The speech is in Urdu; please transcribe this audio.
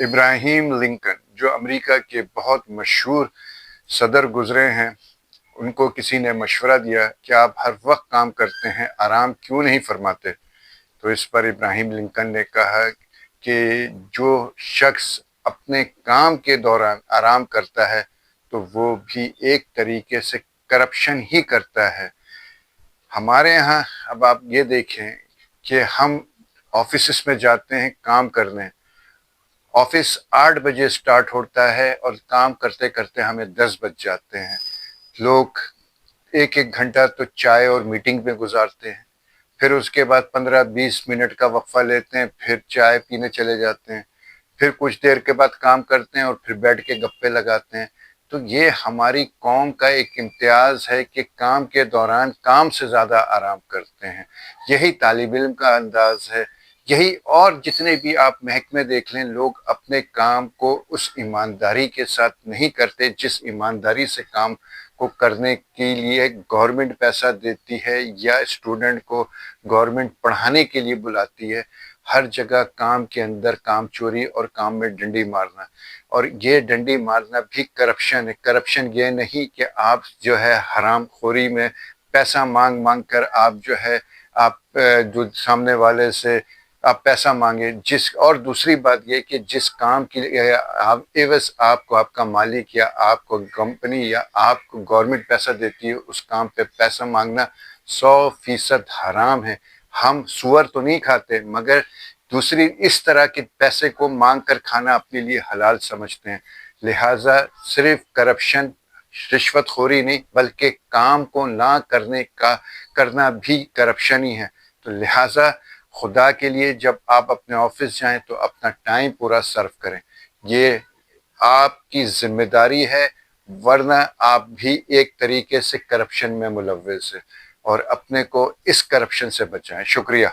ابراہیم لنکن جو امریکہ کے بہت مشہور صدر گزرے ہیں، ان کو کسی نے مشورہ دیا کہ آپ ہر وقت کام کرتے ہیں، آرام کیوں نہیں فرماتے؟ تو اس پر ابراہیم لنکن نے کہا کہ جو شخص اپنے کام کے دوران آرام کرتا ہے تو وہ بھی ایک طریقے سے کرپشن ہی کرتا ہے۔ ہمارے ہاں اب آپ یہ دیکھیں کہ ہم آفیسز میں جاتے ہیں کام کرنے، آفس 8 بجے سٹارٹ ہوتا ہے اور کام کرتے کرتے ہمیں 10 بج جاتے ہیں۔ لوگ ایک ایک گھنٹہ تو چائے اور میٹنگ میں گزارتے ہیں، پھر اس کے بعد 15-20 منٹ کا وقفہ لیتے ہیں، پھر چائے پینے چلے جاتے ہیں، پھر کچھ دیر کے بعد کام کرتے ہیں اور پھر بیٹھ کے گپے لگاتے ہیں۔ تو یہ ہماری قوم کا ایک امتیاز ہے کہ کام کے دوران کام سے زیادہ آرام کرتے ہیں۔ یہی طالب علم کا انداز ہے، یہی اور جتنے بھی آپ محکمے دیکھ لیں، لوگ اپنے کام کو اس ایمانداری کے ساتھ نہیں کرتے جس ایمانداری سے کام کو کرنے کے لیے گورنمنٹ پیسہ دیتی ہے یا اسٹوڈنٹ کو گورنمنٹ پڑھانے کے لیے بلاتی ہے۔ ہر جگہ کام کے اندر کام چوری اور کام میں ڈنڈی مارنا، اور یہ ڈنڈی مارنا بھی کرپشن ہے۔ کرپشن یہ نہیں کہ آپ جو ہے حرام خوری میں پیسہ مانگ مانگ کر آپ جو ہے آپ جو سامنے والے سے آپ پیسہ مانگے، اور دوسری بات یہ کہ جس کام کے لیے ایوز آپ کو آپ کا مالک یا آپ کو کمپنی یا آپ کو گورنمنٹ پیسہ دیتی ہے، اس کام پہ پیسہ مانگنا 100% حرام ہے۔ ہم سور تو نہیں کھاتے، مگر دوسری اس طرح کے پیسے کو مانگ کر کھانا اپنے لیے حلال سمجھتے ہیں۔ لہٰذا صرف کرپشن، رشوت خوری نہیں بلکہ کام کو نہ کرنا بھی کرپشن ہی ہے۔ تو لہٰذا خدا کے لیے جب آپ اپنے آفس جائیں تو اپنا ٹائم پورا صرف کریں، یہ آپ کی ذمہ داری ہے، ورنہ آپ بھی ایک طریقے سے کرپشن میں ملوث ہیں، اور اپنے کو اس کرپشن سے بچائیں۔ شکریہ۔